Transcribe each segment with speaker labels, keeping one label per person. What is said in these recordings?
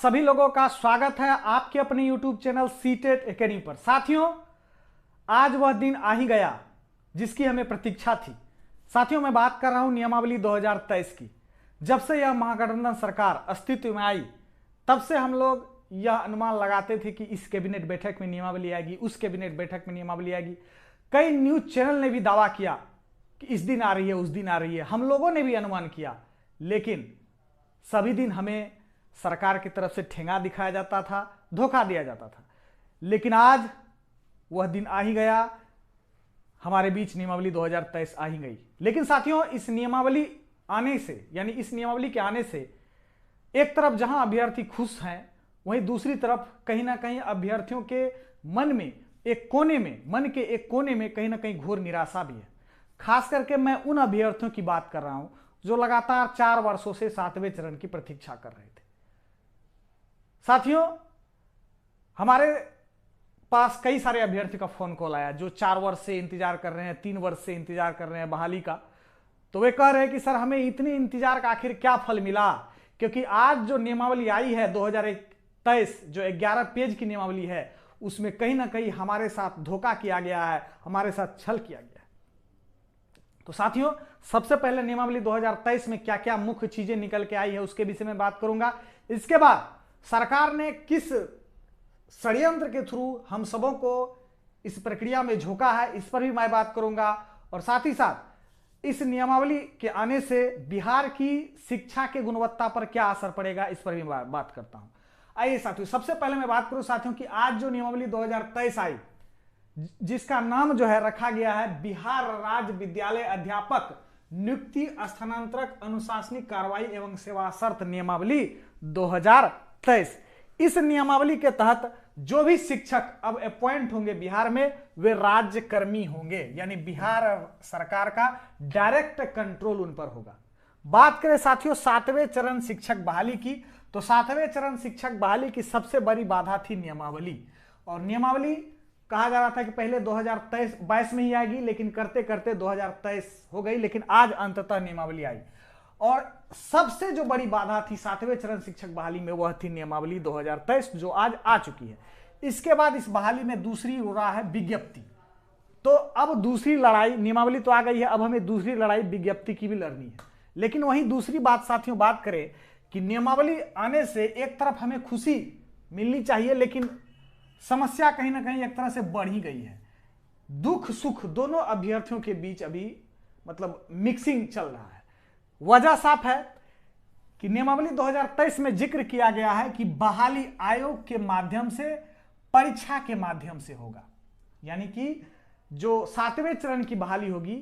Speaker 1: सभी लोगों का स्वागत है आपके अपने YouTube चैनल सीटेट एकेडमी पर। साथियों, आज वह दिन आ ही गया जिसकी हमें प्रतीक्षा थी। साथियों, मैं बात कर रहा हूं नियमावली 2023 की। जब से यह महागठबंधन सरकार अस्तित्व में आई, तब से हम लोग यह अनुमान लगाते थे कि इस कैबिनेट बैठक में नियमावली आएगी, उस कैबिनेट बैठक में नियमावली आएगी। कई न्यूज चैनल ने भी दावा किया कि इस दिन आ रही है, उस दिन आ रही है। हम लोगों ने भी अनुमान किया, लेकिन सभी दिन हमें सरकार की तरफ से ठेंगा दिखाया जाता था, धोखा दिया जाता था। लेकिन आज वह दिन आ ही गया, हमारे बीच नियमावली 2023 आ ही गई। लेकिन साथियों, इस नियमावली आने से, यानी इस नियमावली के आने से एक तरफ जहां अभ्यर्थी खुश हैं, वहीं दूसरी तरफ कहीं ना कहीं अभ्यर्थियों के मन में एक कोने में, मन के एक कोने में कहीं ना कहीं घोर निराशा भी है। खास करके मैं उन अभ्यर्थियों की बात कर रहा हूं जो लगातार 4 वर्षों से 7वें चरण की प्रतीक्षा कर रहे थे। साथियों, हमारे पास कई सारे अभ्यर्थी का फोन कॉल आया जो 4 वर्ष से इंतजार कर रहे हैं, 3 वर्ष से इंतजार कर रहे हैं बहाली का। तो वे कह रहे हैं कि सर, हमें इतनी इंतजार का आखिर क्या फल मिला, क्योंकि आज जो नियमावली आई है 2023, जो 11 पेज की नियमावली है, उसमें कहीं ना कहीं हमारे साथ धोखा किया गया है, हमारे साथ छल किया गया है। तो साथियों, सबसे पहले नियमावली 2023 में क्या क्या मुख्य चीजें निकल के आई है उसके विषय में बात करूंगा। इसके बाद सरकार ने किस षड्यंत्र के थ्रू हम सबों को इस प्रक्रिया में झोंका है, इस पर भी मैं बात करूंगा। और साथ ही साथ इस नियमावली के आने से बिहार की शिक्षा के गुणवत्ता पर क्या असर पड़ेगा, इस पर भी बात करता हूं। आइए साथियों, सबसे पहले मैं बात करूं साथियों कि आज जो नियमावली 2023 आई, जिसका नाम जो है रखा गया है बिहार राज्य विद्यालय अध्यापक नियुक्ति स्थानांतरक अनुशासनिक कार्रवाई एवं सेवा शर्त नियमावली 2023। इस नियमावली के तहत जो भी शिक्षक अब अपॉइंट होंगे बिहार में, वे राज्य कर्मी होंगे, यानी बिहार सरकार का डायरेक्ट कंट्रोल उन पर होगा। बात करें साथियों 7वें चरण शिक्षक बहाली की, तो 7वें चरण शिक्षक बहाली की सबसे बड़ी बाधा थी नियमावली। और नियमावली कहा जा रहा था कि पहले 2022 में ही आएगी, लेकिन करते करते 2023 हो गई, लेकिन आज अंततः नियमावली आई। और सबसे जो बड़ी बाधा थी 7वें चरण शिक्षक बहाली में, वह थी नियमावली 2023, जो आज आ चुकी है। इसके बाद इस बहाली में दूसरी हो रहा है विज्ञप्ति। तो अब दूसरी लड़ाई, नियमावली तो आ गई है, अब हमें दूसरी लड़ाई विज्ञप्ति की भी लड़नी है। लेकिन वहीं दूसरी बात साथियों, बात करें कि नियमावली आने से एक तरफ हमें खुशी मिलनी चाहिए, लेकिन समस्या कहीं ना कहीं एक तरह से बढ़ ही गई है। दुख सुख दोनों अभ्यर्थियों के बीच अभी मतलब मिक्सिंग चल रहा है। वजह साफ है कि नियमावली 2023 में जिक्र किया गया है कि बहाली आयोग के माध्यम से, परीक्षा के माध्यम से होगा। यानी कि जो 7वें चरण की बहाली होगी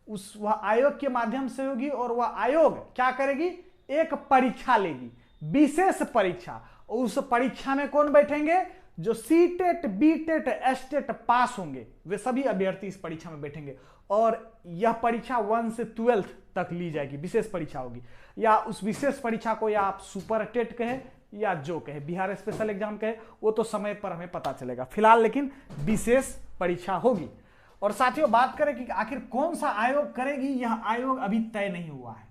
Speaker 1: वह आयोग के माध्यम से होगी। और वह आयोग क्या करेगी, एक परीक्षा लेगी, विशेष परीक्षा। और उस परीक्षा में कौन बैठेंगे, जो सीटेट, बीटेट, एस्टेट पास होंगे, वे सभी अभ्यर्थी इस परीक्षा में बैठेंगे। और यह परीक्षा 1 से 12th तक ली जाएगी, विशेष परीक्षा होगी। या उस विशेष परीक्षा को या आप सुपर टेट कहें या जो कहे, बिहार स्पेशल एग्जाम कहे, वो तो समय पर हमें पता चलेगा। फिलहाल लेकिन विशेष परीक्षा होगी। और साथियों, बात करें कि आखिर कौन सा आयोग करेगी, यह आयोग अभी तय नहीं हुआ है।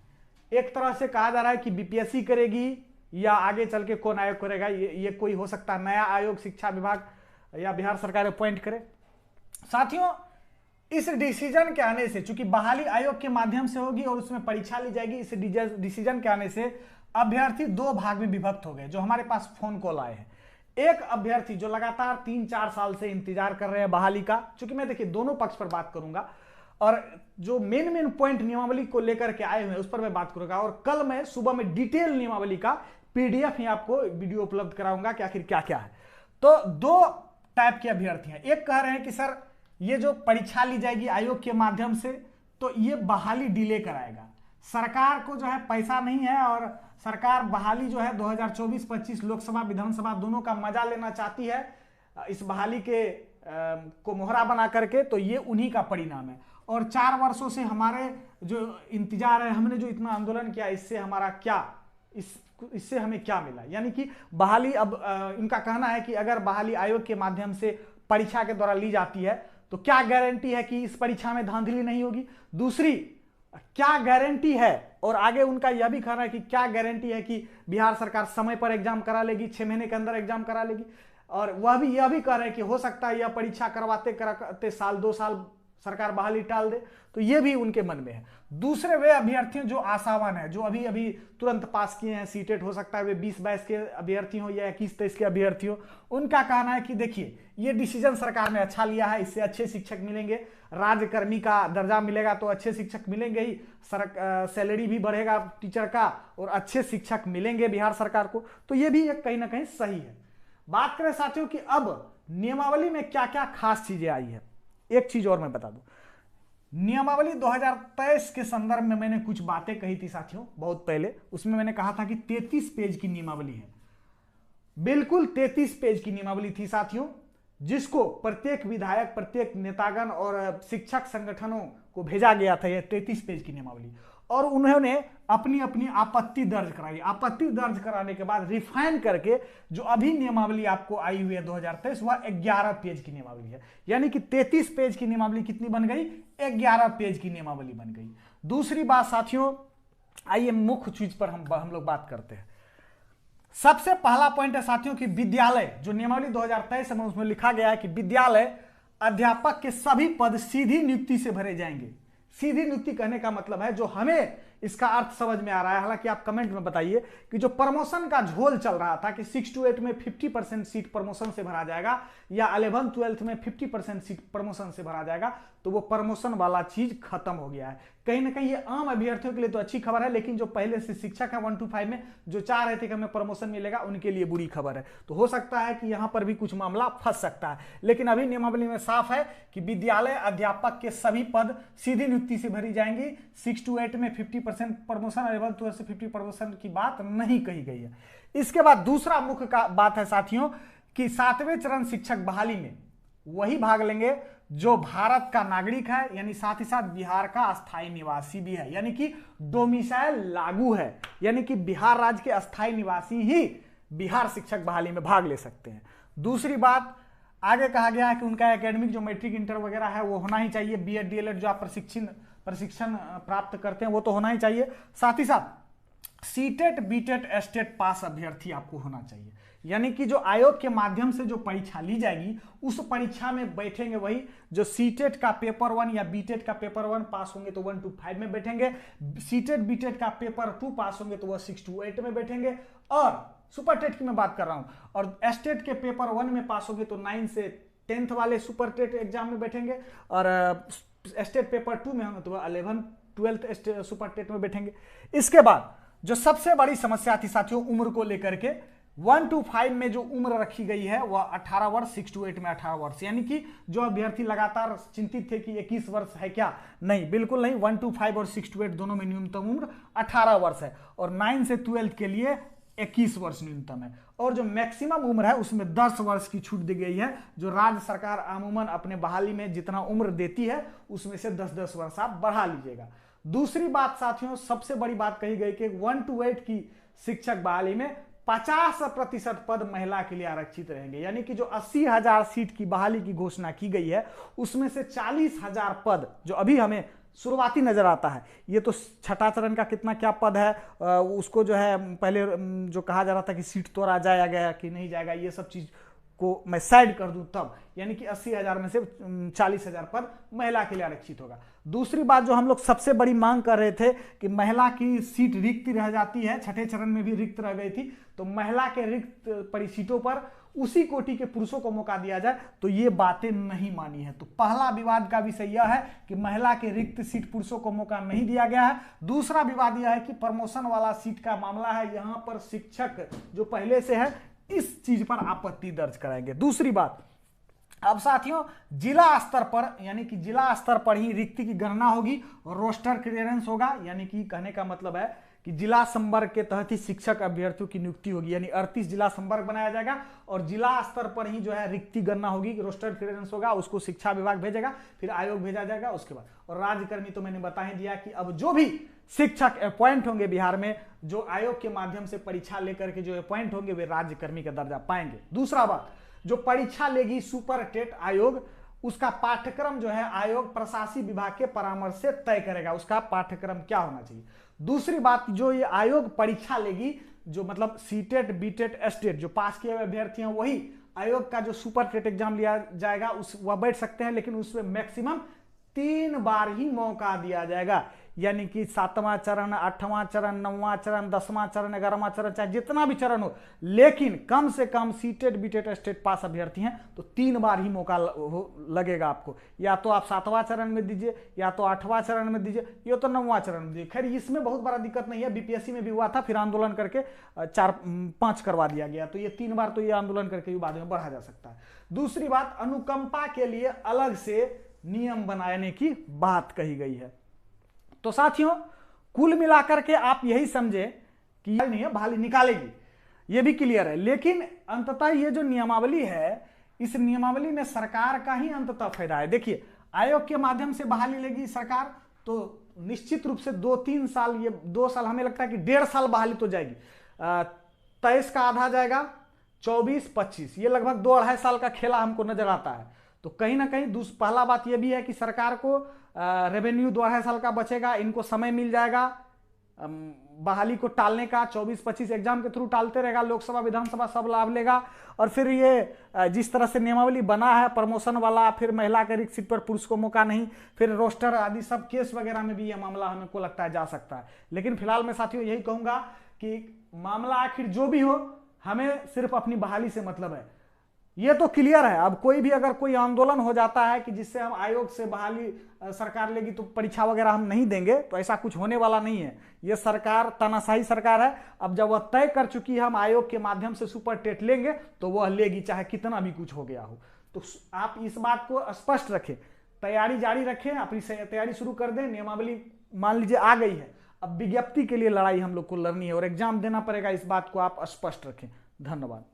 Speaker 1: एक तरह से कहा जा रहा है कि बीपीएससी करेगी, या आगे चल के कौन आयोग करेगा, ये कोई हो सकता है नया आयोग शिक्षा विभाग या बिहार सरकार अपॉइंट करे। साथियों, इस डिसीजन के आने से, चूंकि बहाली आयोग के माध्यम से होगी और उसमें परीक्षा ली जाएगी, इस डिसीजन के आने से अभ्यर्थी 2 भाग में विभक्त हो गए। जो हमारे पास फोन कॉल आए हैं, एक अभ्यर्थी जो लगातार 3-4 साल से इंतजार कर रहे हैं बहाली का, चूंकि मैं देखिए दोनों पक्ष पर बात करूंगा, और जो मेन पॉइंट नियमावली को लेकर के आए हुए हैं उस पर मैं बात करूंगा। और कल मैं सुबह में डिटेल नियमावली का पीडीएफ ही आपको वीडियो उपलब्ध कराऊंगा कि आखिर क्या क्या है। तो 2 टाइप के अभ्यर्थी हैं। एक कह रहे हैं कि सर, ये जो परीक्षा ली जाएगी आयोग के माध्यम से, तो ये बहाली डिले कराएगा, सरकार को जो है पैसा नहीं है, और सरकार बहाली जो है 2024-25 लोकसभा विधानसभा दोनों का मजा लेना चाहती है इस बहाली के को मोहरा बना करके। तो ये उन्हीं का परिणाम है। और 4 वर्षों से हमारे जो इंतजार है, हमने जो इतना आंदोलन किया, इससे हमारा क्या, इससे हमें क्या मिला। यानी कि बहाली, अब इनका कहना है कि अगर बहाली आयोग के माध्यम से परीक्षा के द्वारा ली जाती है, तो क्या गारंटी है कि इस परीक्षा में धांधली नहीं होगी। दूसरी, क्या गारंटी है, और आगे उनका यह भी कहना है कि क्या गारंटी है कि बिहार सरकार समय पर एग्जाम करा लेगी, 6 महीने के अंदर एग्जाम करा लेगी। और वह भी यह भी कह रहे हैं कि हो सकता है यह परीक्षा करवाते कराते साल 2 साल सरकार बहाली टाल दे, तो ये भी उनके मन में है। दूसरे वे अभ्यर्थी जो आशावान है, जो अभी अभी तुरंत पास किए हैं सीटेट, हो सकता है वे 20-22 के अभ्यर्थी हो या 21-23 के अभ्यर्थी हो, उनका कहना है कि देखिए ये डिसीजन सरकार ने अच्छा लिया है, इससे अच्छे शिक्षक मिलेंगे, राज्यकर्मी का दर्जा मिलेगा तो अच्छे शिक्षक मिलेंगे ही, सैलरी भी बढ़ेगा टीचर का और अच्छे शिक्षक मिलेंगे बिहार सरकार को, तो ये भी कहीं ना कहीं सही है। बात करें साथियों कि अब नियमावली में क्या क्या खास चीजें आई है, एक चीज और मैं बता दूं, नियमावली 2023 के संदर्भ में मैंने कुछ बातें कही थी साथियों बहुत पहले, उसमें मैंने कहा था कि 33 पेज की नियमावली है, बिल्कुल 33 पेज की नियमावली थी साथियों, जिसको प्रत्येक विधायक, प्रत्येक नेतागण और शिक्षक संगठनों को भेजा गया था यह 33 पेज की नियमावली, और उन्होंने अपनी अपनी आपत्ति दर्ज कराई। आपत्ति दर्ज कराने के बाद रिफाइन करके जो अभी नियमावली आपको आई हुई है 2023, वह 11 पेज की नियमावली है। यानी कि 33 पेज की नियमावली कितनी बन गई, 11 पेज की नियमावली बन गई। दूसरी बात साथियों, आइए मुख्य चीज पर हम लोग बात करते हैं। सबसे पहला पॉइंट है साथियों कि विद्यालय, जो नियमावली 2023 में उसमें लिखा गया है कि विद्यालय अध्यापक के सभी पद सीधी नियुक्ति से भरे जाएंगे। सीधी नियुक्ति कहने का मतलब है, जो हमें इसका अर्थ समझ में आ रहा है, हालांकि आप कमेंट में बताइए कि जो प्रमोशन का झोल चल रहा था कि 6 to 8 में 50% सीट प्रमोशन से भरा जाएगा या 11-12 में 50% सीट प्रमोशन से भरा जाएगा, तो वो प्रमोशन वाला चीज खत्म हो गया है। कहीं ना कहीं ये आम अभ्यर्थियों के लिए तो अच्छी खबर है, लेकिन जो पहले से शिक्षक है 1 to 5 में जो चाह रहे थे कि हमें प्रमोशन मिलेगा, उनके लिए बुरी खबर है। तो हो सकता है कि यहां पर भी कुछ मामला फंस सकता है, लेकिन अभी नियमावली में साफ है कि विद्यालय अध्यापक के सभी पद सीधी नियुक्ति से भरी जाएंगी। 6 to 8 में 50% प्रमोशन, 11-12 से 50 प्रमोशन की बात नहीं कही गई है। इसके बाद दूसरा मुख्य का बात है साथियों कि 7वें चरण शिक्षक बहाली में वही भाग लेंगे जो भारत का नागरिक है, यानी साथ ही साथ बिहार का अस्थायी निवासी भी है, यानी कि डोमिसाइल लागू है, यानी कि बिहार राज्य के अस्थायी निवासी ही बिहार शिक्षक बहाली में भाग ले सकते हैं। दूसरी बात, आगे कहा गया है कि उनका एकेडमिक जो मैट्रिक इंटर वगैरह है वो होना ही चाहिए, बीएड डीएलएड जो आप प्रशिक्षण प्राप्त करते हैं वो तो होना ही चाहिए। साथ ही साथ सीटेट बीटेट एस्टेट पास अभ्यर्थी आपको होना चाहिए, यानी कि जो आयोग के माध्यम से जो परीक्षा ली जाएगी उस परीक्षा में बैठेंगे वही जो सीटेट का पेपर 1 या बीटेट का पेपर 1 पास होंगे तो 1 to 5 में बैठेंगे, सीटेट बीटेट का पेपर 2 पास होंगे तो वह 6 to 8 में बैठेंगे, और सुपर टेट की मैं बात कर रहा हूं, और एस्टेट के पेपर 1 में पास होंगे तो 9 से 10th वाले सुपर टेट एग्जाम में बैठेंगे, और एस्टेट पेपर 2 में होंगे तो वह 11-12 सुपर टेट में बैठेंगे। इसके बाद जो सबसे बड़ी समस्या थी साथियों उम्र को लेकर के, 1 to 5 में जो उम्र रखी गई है वह 18 वर्ष, 6 to 8 में 18 वर्ष, यानी कि जो अभ्यर्थी लगातार चिंतित थे कि 21 वर्ष है क्या, नहीं, बिल्कुल नहीं। 1 to 5 और 6 to 8 दोनों में न्यूनतम उम्र 18 वर्ष है, और 9 से 12 के लिए 21 वर्ष न्यूनतम है, और जो मैक्सिमम उम्र है उसमें 10 वर्ष की छूट दी गई है, जो राज्य सरकार अमूमन अपने बहाली में जितना उम्र देती है उसमें से 10-10 वर्ष आप बढ़ा लीजिएगा। दूसरी बात साथियों, सबसे बड़ी बात कही गई कि 1 to 8 की शिक्षक बहाली में 50% पद महिला के लिए आरक्षित रहेंगे, यानी कि जो 80,000 सीट की बहाली की घोषणा की गई है उसमें से 40,000 पद जो अभी हमें शुरुआती नजर आता है, ये तो छठा चरण का कितना क्या पद है उसको जो है पहले जो कहा जा रहा था कि सीट तोड़ा जाएगा कि नहीं जाएगा, ये सब चीज को मैं साइड कर दूं तब, यानी कि 80,000 में से 40,000 पद महिला के लिए आरक्षित होगा। दूसरी बात जो हम लोग सबसे बड़ी मांग कर रहे थे कि महिला की सीट रिक्त रह जाती है, छठे चरण में भी रिक्त रह गई थी, तो महिला के रिक्त सीटों पर उसी कोटि के पुरुषों को मौका दिया जाए, तो ये बातें नहीं मानी है। तो पहला विवाद का विषय यह है कि महिला के रिक्त सीट पुरुषों को मौका नहीं दिया गया है। दूसरा विवाद यह है कि प्रमोशन वाला सीट का मामला है, यहां पर शिक्षक जो पहले से है इस चीज पर आपत्ति दर्ज कराएंगे। दूसरी बात, अब साथियों जिला स्तर पर, यानी कि जिला स्तर पर ही रिक्ति की गणना होगी और रोस्टर क्लियरेंस होगा, यानी कि कहने का मतलब है कि जिला संवर्ग के तहत ही शिक्षक अभ्यर्थियों की नियुक्ति होगी, यानी 38 जिला संवर्ग बनाया जाएगा और जिला स्तर पर ही जो है रिक्ति गणना होगी, रोस्टर क्लियरेंस होगा, उसको शिक्षा विभाग भेजेगा, फिर आयोग भेजा जाएगा उसके बाद। और राज्यकर्मी तो मैंने बता ही दिया कि अब जो भी शिक्षक अपॉइंट होंगे बिहार में, जो आयोग के माध्यम से परीक्षा लेकर के जो अपॉइंट होंगे वे राज्यकर्मी का दर्जा पाएंगे। दूसरा बात, जो परीक्षा लेगी सुपर टेट आयोग, उसका पाठ्यक्रम जो है आयोग प्रशासनिक विभाग के परामर्श से तय करेगा, उसका पाठ्यक्रम क्या होना चाहिए। दूसरी बात, जो ये आयोग परीक्षा लेगी, जो मतलब सीटेट, बीटेट, एसटेट जो पास किए हुए अभ्यर्थी हैं वही आयोग का जो सुपर टेट एग्जाम लिया जाएगा उस वह बैठ सकते हैं, लेकिन उसमें मैक्सिमम 3 बार ही मौका दिया जाएगा। यानी कि 7वां चरण, 8वां चरण, 9वां चरण, 10वां चरण, 11वां चरण, चाहे जितना भी चरण हो, लेकिन कम से कम सीटेट, बीटेट, एसटेट पास अभ्यर्थी हैं तो 3 बार ही मौका लगेगा आपको। या तो आप 7वां चरण में दीजिए, या तो 8वां चरण में दीजिए, या तो 9वां चरण में दीजिए। खैर इसमें बहुत बड़ा दिक्कत नहीं है, बीपीएससी में भी हुआ था, फिर आंदोलन करके 4-5 करवा दिया गया, तो ये 3 बार तो ये आंदोलन करके भी बाद में बढ़ा जा सकता है। दूसरी बात, अनुकंपा के लिए अलग से नियम बनाने की बात कही गई है। तो साथियों, कुल मिलाकर के आप यही समझे कि यह नहीं है बहाली निकालेगी, यह भी क्लियर है, लेकिन अंततः ये जो नियमावली है, इस नियमावली में सरकार का ही अंततः फायदा है। देखिए, आयोग के माध्यम से बहाली लेगी सरकार तो निश्चित रूप से 2-3 साल, ये 2 साल, हमें लगता है कि 1.5 साल बहाली तो जाएगी। 23 का आधा जाएगा, 24-25, ये लगभग 2-2.5 साल का खेला हमको नजर आता है। तो कहीं ना कहीं पहला बात यह भी है कि सरकार को रेवेन्यू 2-2.5 साल का बचेगा, इनको समय मिल जाएगा बहाली को टालने का। 24-25 एग्जाम के थ्रू टालते रहेगा, लोकसभा विधानसभा सब लाभ लेगा। और फिर ये जिस तरह से नियमावली बना है प्रमोशन वाला, फिर महिला के रिक्त सीट पर पुरुष को मौका नहीं, फिर रोस्टर आदि सब केस वगैरह में भी ये मामला हमको लगता है जा सकता है। लेकिन फिलहाल मैं साथियों यही कहूंगा कि मामला आखिर जो भी हो, हमें सिर्फ अपनी बहाली से मतलब है, ये तो क्लियर है। अब कोई भी अगर कोई आंदोलन हो जाता है कि जिससे हम आयोग से बहाली सरकार लेगी तो परीक्षा वगैरह हम नहीं देंगे, तो ऐसा कुछ होने वाला नहीं है। ये सरकार तानाशाही सरकार है। अब जब वह तय कर चुकी है हम आयोग के माध्यम से सुपर टेट लेंगे तो वह लेगी, चाहे कितना भी कुछ हो गया हो। तो आप इस बात को स्पष्ट रखें, तैयारी जारी रखें, अपनी तैयारी शुरू कर दें। नियमावली मान लीजिए आ गई है, अब विज्ञप्ति के लिए लड़ाई हम लोग को लड़नी है और एग्जाम देना पड़ेगा, इस बात को आप स्पष्ट रखें। धन्यवाद।